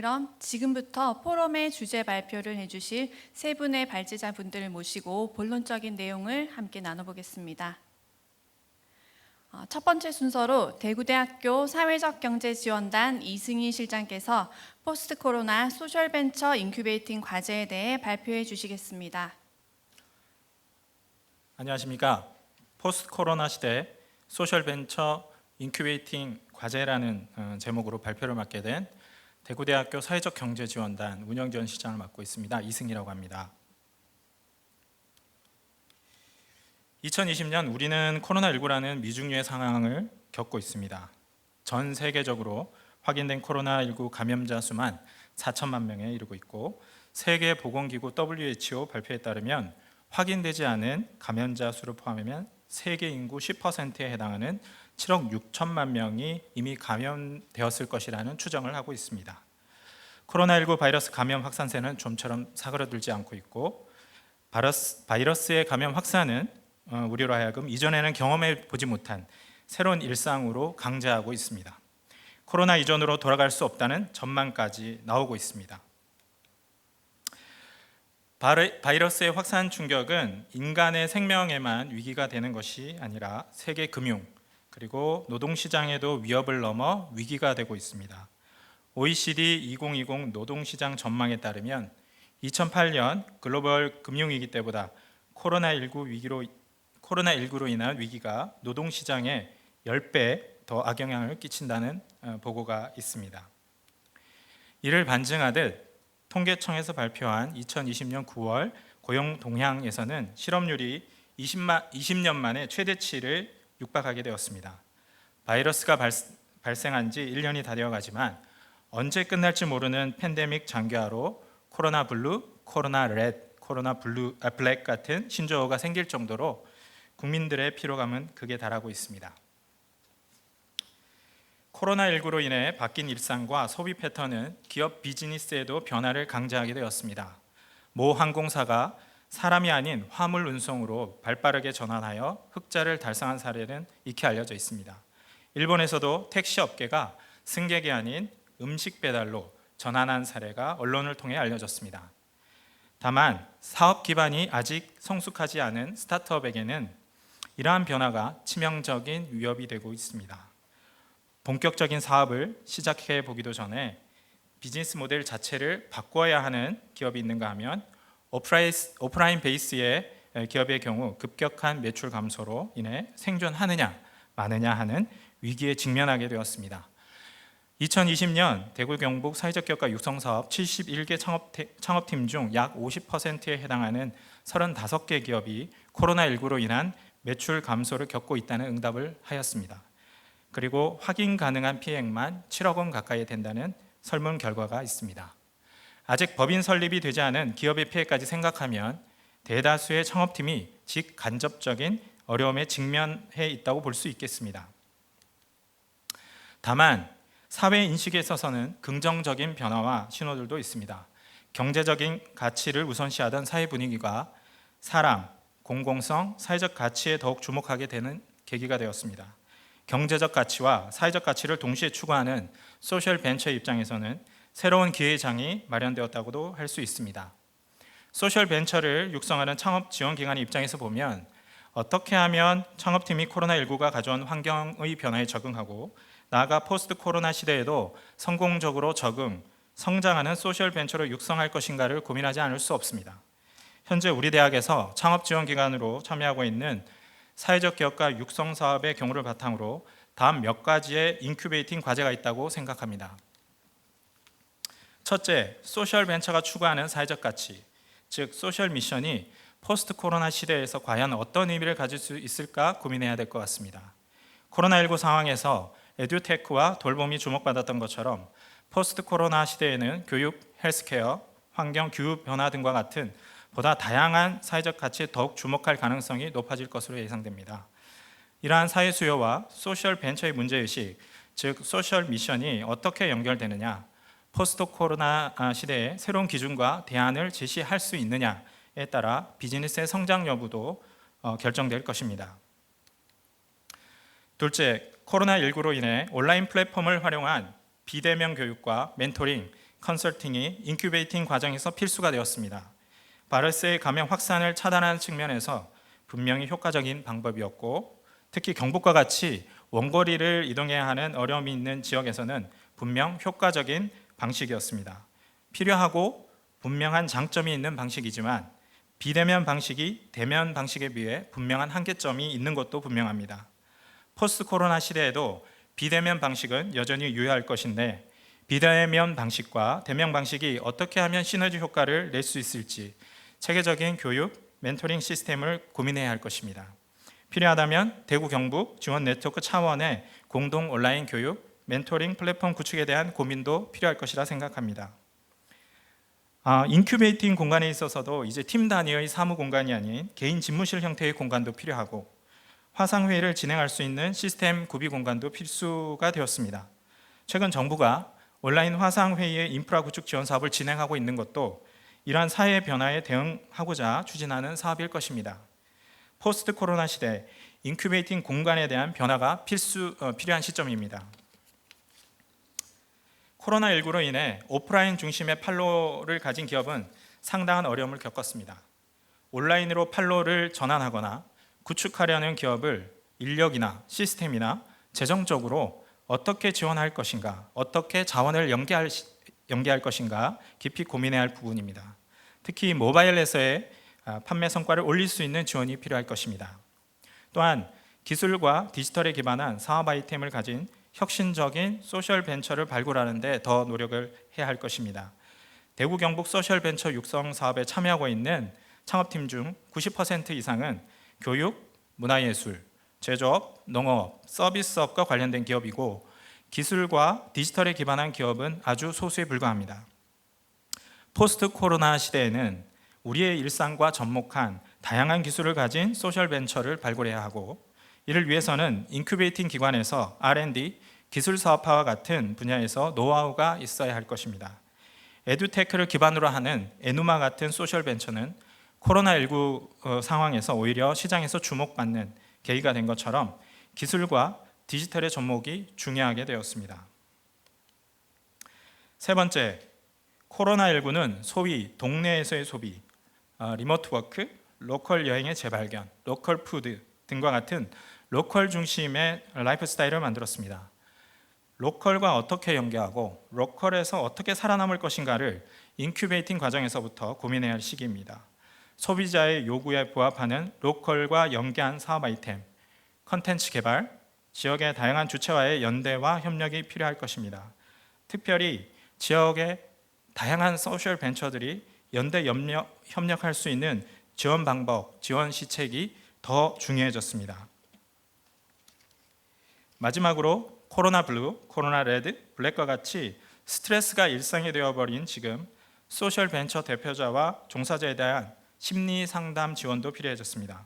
그럼 지금부터 포럼의 주제 발표를 해주실 세 분의 발제자분들을 모시고 본론적인 내용을 함께 나눠보겠습니다. 첫 번째 순서로 대구대학교 사회적경제지원단 이승희 실장께서 포스트 코로나 소셜벤처 인큐베이팅 과제에 대해 발표해 주시겠습니다. 안녕하십니까. 포스트 코로나 시대 소셜벤처 인큐베이팅 과제라는 제목으로 발표를 맡게 된 대구대학교 사회적경제지원단 운영지원 실장을 맡고 있습니다. 이승희라고 합니다. 2020년 우리는 코로나19라는 미중유의 상황을 겪고 있습니다. 전 세계적으로 확인된 코로나19 감염자 수만 4천만 명에 이르고 있고 세계보건기구 WHO 발표에 따르면 확인되지 않은 감염자 수를 포함하면 세계 인구 10%에 해당하는 7억 6천만 명이 이미 감염되었을 것이라는 추정을 하고 있습니다. 코로나19 바이러스 감염 확산세는 좀처럼 사그러들지 않고 있고 바이러스의 감염 확산은 우리로 하여금 이전에는 경험해 보지 못한 새로운 일상으로 강제하고 있습니다. 코로나 이전으로 돌아갈 수 없다는 전망까지 나오고 있습니다. 바이러스의 확산 충격은 인간의 생명에만 위기가 되는 것이 아니라 세계 금융 그리고 노동시장에도 위협을 넘어 위기가 되고 있습니다. OECD 2020 노동시장 전망에 따르면 2008년 글로벌 금융위기 때보다 코로나19로 인한 위기가 노동시장에 10배 더 악영향을 끼친다는 보고가 있습니다. 이를 반증하듯 통계청에서 발표한 2020년 9월 고용 동향에서는 실업률이 20년 만에 최대치를 육박하게 되었습니다. 바이러스가 발생한 지 1년이 다 되어가지만 언제 끝날지 모르는 팬데믹 장기화로 코로나 블루, 코로나 레드, 코로나 블랙 같은 신조어가 생길 정도로 국민들의 피로감은 극에 달하고 있습니다. 코로나19로 인해 바뀐 일상과 소비 패턴은 기업 비즈니스에도 변화를 강제하게 되었습니다. 모 항공사가 사람이 아닌 화물 운송으로 발빠르게 전환하여 흑자를 달성한 사례는 익히 알려져 있습니다. 일본에서도 택시 업계가 승객이 아닌 음식 배달로 전환한 사례가 언론을 통해 알려졌습니다. 다만 사업 기반이 아직 성숙하지 않은 스타트업에게는 이러한 변화가 치명적인 위협이 되고 있습니다. 본격적인 사업을 시작해 보기도 전에 비즈니스 모델 자체를 바꿔야 하는 기업이 있는가 하면 오프라인 베이스의 기업의 경우 급격한 매출 감소로 인해 생존하느냐 마느냐 하는 위기에 직면하게 되었습니다. 2020년 대구 경북 사회적 기업가 육성 사업 71개 창업팀 중 약 50%에 해당하는 35개 기업이 코로나19로 인한 매출 감소를 겪고 있다는 응답을 하였습니다. 그리고 확인 가능한 피해액만 7억 원 가까이 된다는 설문 결과가 있습니다. 아직 법인 설립이 되지 않은 기업의 피해까지 생각하면 대다수의 창업팀이 직간접적인 어려움에 직면해 있다고 볼 수 있겠습니다. 다만 사회 인식에 있어서는 긍정적인 변화와 신호들도 있습니다. 경제적인 가치를 우선시하던 사회 분위기가 사람, 공공성, 사회적 가치에 더욱 주목하게 되는 계기가 되었습니다. 경제적 가치와 사회적 가치를 동시에 추구하는 소셜 벤처의 입장에서는 새로운 기회장이 마련되었다고도 할 수 있습니다. 소셜 벤처를 육성하는 창업 지원 기관의 입장에서 보면 어떻게 하면 창업팀이 코로나19가 가져온 환경의 변화에 적응하고 나아가 포스트 코로나 시대에도 성공적으로 성장하는 소셜 벤처를 육성할 것인가를 고민하지 않을 수 없습니다. 현재 우리 대학에서 창업 지원 기관으로 참여하고 있는 사회적 기업가 육성 사업의 경우를 바탕으로 다음 몇 가지의 인큐베이팅 과제가 있다고 생각합니다. 첫째, 소셜 벤처가 추구하는 사회적 가치, 즉 소셜 미션이 포스트 코로나 시대에서 과연 어떤 의미를 가질 수 있을까 고민해야 될 것 같습니다. 코로나19 상황에서 에듀테크와 돌봄이 주목받았던 것처럼 포스트 코로나 시대에는 교육, 헬스케어, 환경, 교육 변화 등과 같은 보다 다양한 사회적 가치에 더욱 주목할 가능성이 높아질 것으로 예상됩니다. 이러한 사회 수요와 소셜 벤처의 문제의식, 즉 소셜 미션이 어떻게 연결되느냐, 포스트 코로나 시대에 새로운 기준과 대안을 제시할 수 있느냐에 따라 비즈니스의 성장 여부도 결정될 것입니다. 둘째, 코로나19로 인해 온라인 플랫폼을 활용한 비대면 교육과 멘토링, 컨설팅이 인큐베이팅 과정에서 필수가 되었습니다. 바이러스의 감염 확산을 차단하는 측면에서 분명히 효과적인 방법이었고, 특히 경북과 같이 원거리를 이동해야 하는 어려움이 있는 지역에서는 분명 효과적인 방식이었습니다. 필요하고 분명한 장점이 있는 방식이지만 비대면 방식이 대면 방식에 비해 분명한 한계점이 있는 것도 분명합니다. 포스트 코로나 시대에도 비대면 방식은 여전히 유효할 것인데, 비대면 방식과 대면 방식이 어떻게 하면 시너지 효과를 낼 수 있을지 체계적인 교육, 멘토링 시스템을 고민해야 할 것입니다. 필요하다면 대구 경북 지원 네트워크 차원의 공동 온라인 교육, 멘토링 플랫폼 구축에 대한 고민도 필요할 것이라 생각합니다. 인큐베이팅 공간에 있어서도 이제 팀 단위의 사무 공간이 아닌 개인 집무실 형태의 공간도 필요하고, 화상회의를 진행할 수 있는 시스템 구비 공간도 필수가 되었습니다. 최근 정부가 온라인 화상회의의 인프라 구축 지원 사업을 진행하고 있는 것도 이러한 사회 변화에 대응하고자 추진하는 사업일 것입니다. 포스트 코로나 시대 인큐베이팅 공간에 대한 변화가 필요한 시점입니다. 코로나19로 인해 오프라인 중심의 판로를 가진 기업은 상당한 어려움을 겪었습니다. 온라인으로 판로를 전환하거나 구축하려는 기업을 인력이나 시스템이나 재정적으로 어떻게 지원할 것인가, 어떻게 자원을 연계할 것인가 깊이 고민해야 할 부분입니다. 특히 모바일에서의 판매 성과를 올릴 수 있는 지원이 필요할 것입니다. 또한 기술과 디지털에 기반한 사업 아이템을 가진 혁신적인 소셜 벤처를 발굴하는 데 더 노력을 해야 할 것입니다. 대구 경북 소셜 벤처 육성 사업에 참여하고 있는 창업팀 중 90% 이상은 교육, 문화예술, 제조업, 농업, 서비스업과 관련된 기업이고, 기술과 디지털에 기반한 기업은 아주 소수에 불과합니다. 포스트 코로나 시대에는 우리의 일상과 접목한 다양한 기술을 가진 소셜 벤처를 발굴해야 하고, 이를 위해서는 인큐베이팅 기관에서 R&D, 기술 사업화와 같은 분야에서 노하우가 있어야 할 것입니다. 에듀테크를 기반으로 하는 에누마 같은 소셜 벤처는 코로나19 상황에서 오히려 시장에서 주목받는 계기가 된 것처럼 기술과 디지털의 접목이 중요하게 되었습니다. 세 번째, 코로나19는 소위 동네에서의 소비, 리모트 워크, 로컬 여행의 재발견, 로컬 푸드 등과 같은 로컬 중심의 라이프 스타일을 만들었습니다. 로컬과 어떻게 연계하고 로컬에서 어떻게 살아남을 것인가를 인큐베이팅 과정에서부터 고민해야 할 시기입니다. 소비자의 요구에 부합하는 로컬과 연계한 사업 아이템, 컨텐츠 개발, 지역의 다양한 주체와의 연대와 협력이 필요할 것입니다. 특별히 지역의 다양한 소셜 벤처들이 연대 협력할 수 있는 지원 방법, 지원 시책이 더 중요해졌습니다. 마지막으로 코로나 블루, 코로나 레드, 블랙과 같이 스트레스가 일상이 되어버린 지금 소셜 벤처 대표자와 종사자에 대한 심리 상담 지원도 필요해졌습니다.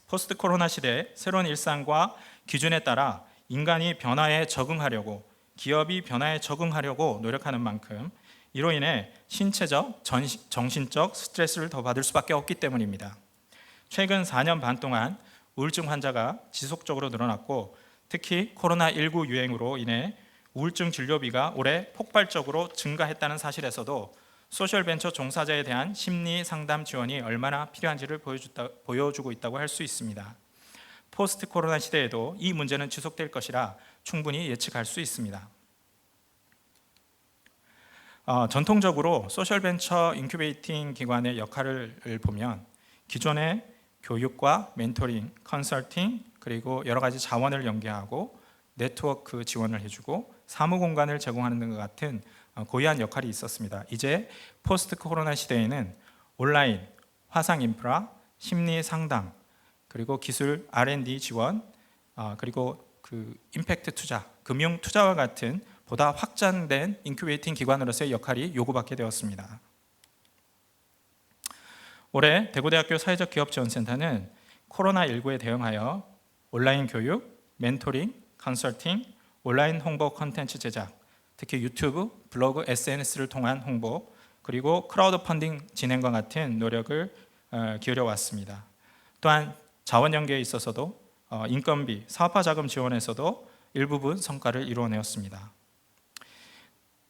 포스트 코로나 시대 새로운 일상과 기준에 따라 인간이 변화에 적응하려고, 기업이 변화에 적응하려고 노력하는 만큼 이로 인해 신체적, 정신적 스트레스를 더 받을 수밖에 없기 때문입니다. 최근 4년 반 동안 우울증 환자가 지속적으로 늘어났고, 특히 코로나19 유행으로 인해 우울증 진료비가 올해 폭발적으로 증가했다는 사실에서도 소셜벤처 종사자에 대한 심리 상담 지원이 얼마나 필요한지를 보여주고 있다고 할 수 있습니다. 포스트 코로나 시대에도 이 문제는 지속될 것이라 충분히 예측할 수 있습니다. 전통적으로 소셜벤처 인큐베이팅 기관의 역할을 보면 기존의 교육과 멘토링, 컨설팅, 그리고 여러 가지 자원을 연계하고 네트워크 지원을 해주고 사무 공간을 제공하는 등과 같은 고유한 역할이 있었습니다. 이제 포스트 코로나 시대에는 온라인, 화상 인프라, 심리 상담, 그리고 기술 R&D 지원, 그리고 임팩트 투자, 금융 투자와 같은 보다 확장된 인큐베이팅 기관으로서의 역할이 요구받게 되었습니다. 올해 대구대학교 사회적 기업 지원센터는 코로나19에 대응하여 온라인 교육, 멘토링, 컨설팅, 온라인 홍보 콘텐츠 제작, 특히 유튜브, 블로그, SNS를 통한 홍보, 그리고 크라우드 펀딩 진행과 같은 노력을 기울여 왔습니다. 또한 자원 연계에 있어서도 인건비, 사업화 자금 지원에서도 일부분 성과를 이루어내었습니다.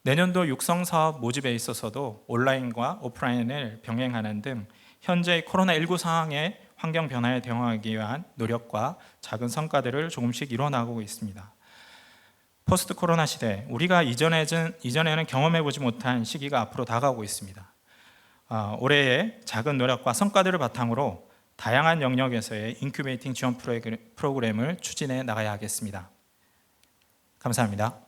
내년도 육성 사업 모집에 있어서도 온라인과 오프라인을 병행하는 등 현재의 코로나19 상황의 환경 변화에 대응하기 위한 노력과 작은 성과들을 조금씩 이뤄나가고 있습니다. 포스트 코로나 시대, 우리가 이전에는 경험해보지 못한 시기가 앞으로 다가오고 있습니다. 올해의 작은 노력과 성과들을 바탕으로 다양한 영역에서의 인큐베이팅 지원 프로그램을 추진해 나가야 하겠습니다. 감사합니다.